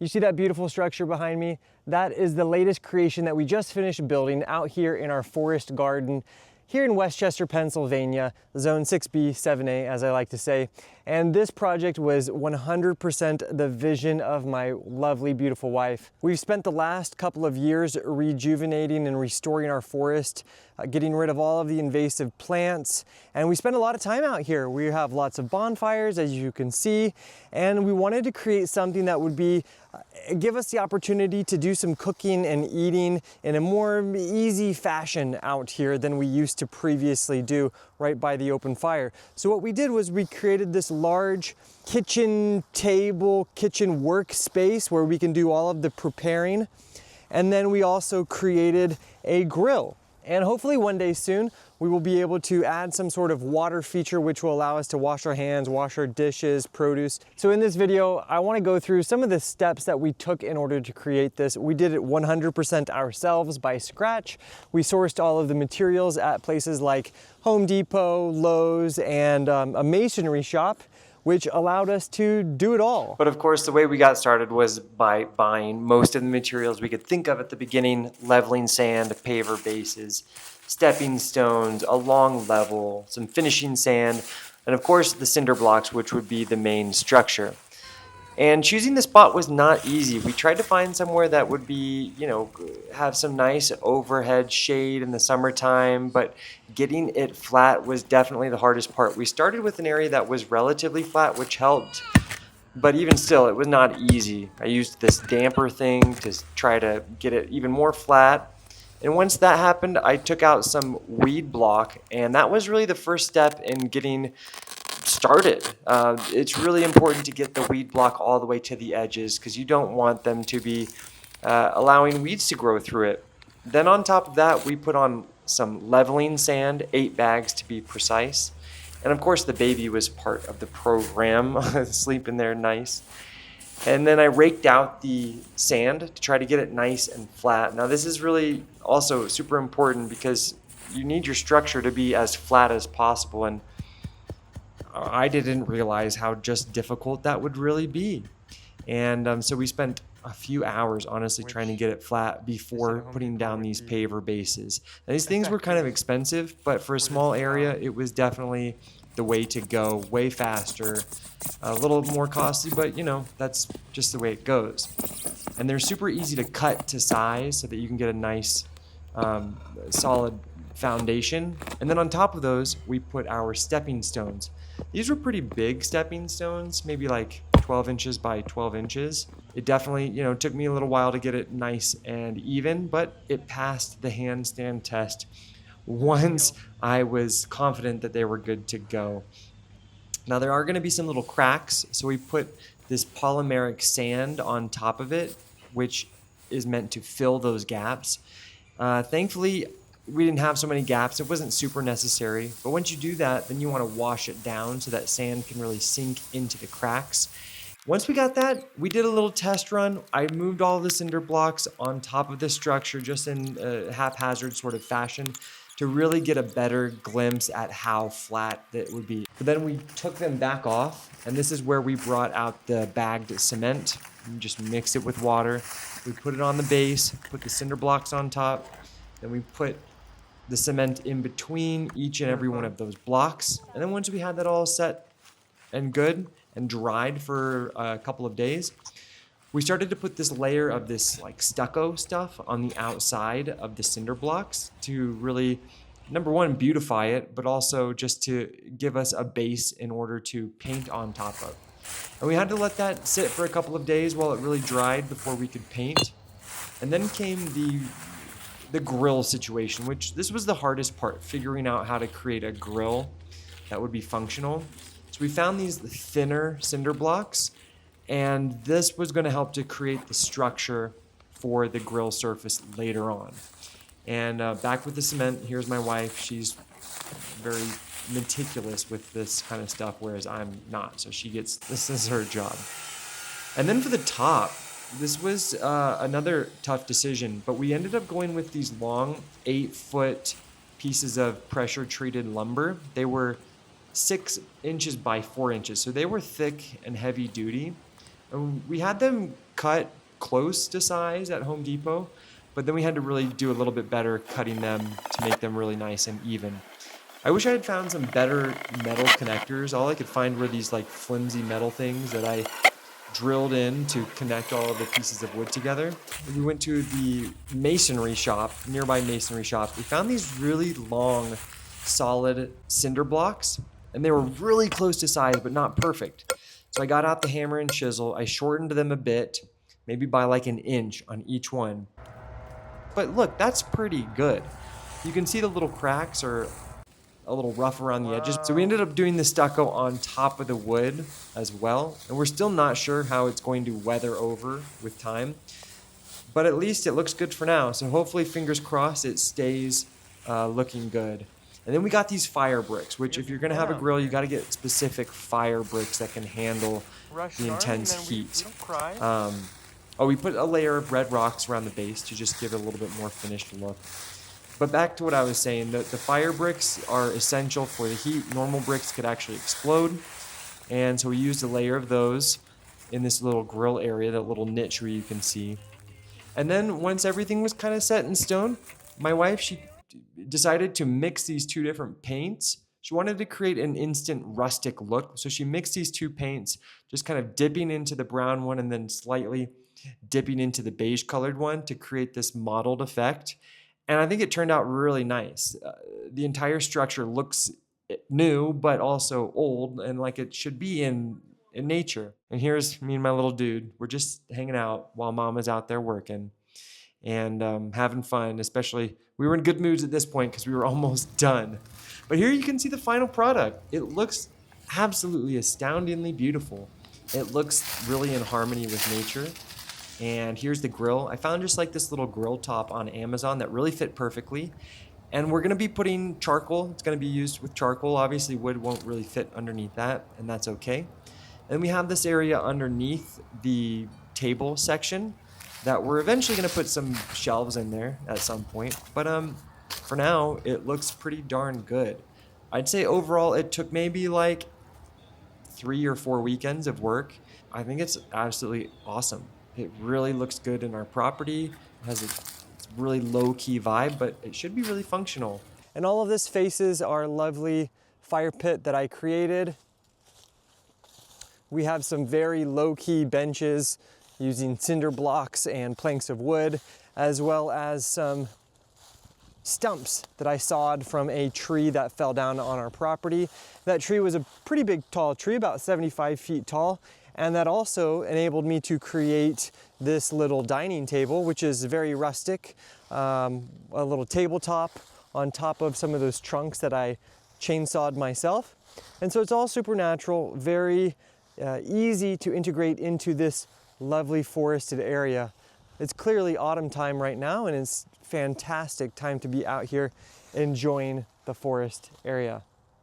You see that beautiful structure behind me? That is the latest creation that we just finished building out here in our forest garden here in Westchester, Pennsylvania, Zone 6B, 7A, as I like to say. And this project was 100% the vision of my lovely, beautiful wife. We've spent the last couple of years rejuvenating and restoring our forest, getting rid of all of the invasive plants, and we spend a lot of time out here. We have lots of bonfires, as you can see, and we wanted to create something that would be give us the opportunity to do some cooking and eating in a more easy fashion out here than we used to previously do right by the open fire. So what we did was we created this large kitchen table, kitchen workspace where we can do all of the preparing. And then we also created a grill. And hopefully one day soon, we will be able to add some sort of water feature which will allow us to wash our hands, wash our dishes, produce. So in this video, I want to go through some of the steps that we took in order to create this. We did it 100% ourselves by scratch. We sourced all of the materials at places like Home Depot, Lowe's, and a masonry shop, which allowed us to do it all. But of course, the way we got started was by buying most of the materials we could think of at the beginning: leveling sand, paver bases, stepping stones, a long level, some finishing sand, and of course the cinder blocks, which would be the main structure. And choosing the spot was not easy. We tried to find somewhere that would be, have some nice overhead shade in the summertime, but getting it flat was definitely the hardest part. We started with an area that was relatively flat, which helped, but even still, it was not easy. I used this damper thing to try to get it even more flat. And once that happened, I took out some weed block, and that was really the first step in getting started. It's really important to get the weed block all the way to the edges because you don't want them to be allowing weeds to grow through it. Then on top of that, we put on some leveling sand, 8 bags to be precise. And of course the baby was part of the program, sleeping there nice. And then I raked out the sand to try to get it nice and flat. Now this is really also super important because you need your structure to be as flat as possible, and I didn't realize how just difficult that would really be. And so we spent a few hours honestly trying to get it flat before putting down these paver bases. Now, these things were kind of expensive, but for a small area, it was definitely the way to go. Way faster, a little more costly, but that's just the way it goes. And they're super easy to cut to size so that you can get a nice solid foundation. And then on top of those, we put our stepping stones. These were pretty big stepping stones, maybe like 12 inches by 12 inches. It definitely, took me a little while to get it nice and even, but it passed the handstand test once I was confident that they were good to go. Now there are going to be some little cracks, so we put this polymeric sand on top of it, which is meant to fill those gaps. Thankfully, we didn't have so many gaps. It wasn't super necessary. But once you do that, then you want to wash it down so that sand can really sink into the cracks. Once we got that, we did a little test run. I moved all the cinder blocks on top of the structure just in a haphazard sort of fashion to really get a better glimpse at how flat that would be. But then we took them back off, and this is where we brought out the bagged cement. We just mix it with water. We put it on the base, put the cinder blocks on top, then we put the cement in between each and every one of those blocks. And then once we had that all set and good and dried for a couple of days, we started to put this layer of this like stucco stuff on the outside of the cinder blocks to really, number one, beautify it, but also just to give us a base in order to paint on top of. And we had to let that sit for a couple of days while it really dried before we could paint. And then came the grill situation, which this was the hardest part, figuring out how to create a grill that would be functional. So we found these thinner cinder blocks, and this was going to help to create the structure for the grill surface later on. And back with the cement, here's my wife. She's very meticulous with this kind of stuff, whereas I'm not. So this is her job. And then for the top, this was another tough decision, but we ended up going with these long 8-foot pieces of pressure-treated lumber. They were 6 inches by 4 inches, so they were thick and heavy-duty. And we had them cut close to size at Home Depot, but then we had to really do a little bit better cutting them to make them really nice and even. I wish I had found some better metal connectors. All I could find were these like flimsy metal things that I drilled in to connect all of the pieces of wood together. We went to the masonry shop, nearby masonry shop. We found these really long, solid cinder blocks, and they were really close to size, but not perfect. So I got out the hammer and chisel. I shortened them a bit, maybe by like an inch on each one. But look, that's pretty good. You can see the little cracks are a little rough around the edges. So we ended up doing the stucco on top of the wood as well. And we're still not sure how it's going to weather over with time, but at least it looks good for now. So hopefully, fingers crossed, it stays looking good. And then we got these fire bricks, which if you're gonna have a grill, you gotta get specific fire bricks that can handle the intense heat. We put a layer of red rocks around the base to just give it a little bit more finished look. But back to what I was saying, the fire bricks are essential for the heat. Normal bricks could actually explode. And so we used a layer of those in this little grill area, that little niche where you can see. And then once everything was kind of set in stone, my wife, she decided to mix these two different paints. She wanted to create an instant rustic look. So she mixed these two paints, just kind of dipping into the brown one and then slightly dipping into the beige colored one to create this mottled effect. And I think it turned out really nice. The entire structure looks new, but also old and like it should be in nature. And here's me and my little dude. We're just hanging out while Mama's out there working and having fun. Especially, we were in good moods at this point because we were almost done. But here you can see the final product. It looks absolutely astoundingly beautiful. It looks really in harmony with nature. And here's the grill. I found just like this little grill top on Amazon that really fit perfectly. And we're gonna be putting charcoal. It's gonna be used with charcoal. Obviously wood won't really fit underneath that, and that's okay. And we have this area underneath the table section that we're eventually gonna put some shelves in there at some point. But for now, it looks pretty darn good. I'd say overall it took maybe like 3 or 4 weekends of work. I think it's absolutely awesome. It really looks good in our property. It has a really low-key vibe, but it should be really functional. And all of this faces our lovely fire pit that I created. We have some very low-key benches using cinder blocks and planks of wood, as well as some stumps that I sawed from a tree that fell down on our property. That tree was a pretty big, tall tree, about 75 feet tall. And that also enabled me to create this little dining table, which is very rustic, a little tabletop on top of some of those trunks that I chainsawed myself. And so it's all super natural, very easy to integrate into this lovely forested area. It's clearly autumn time right now, and it's fantastic time to be out here enjoying the forest area.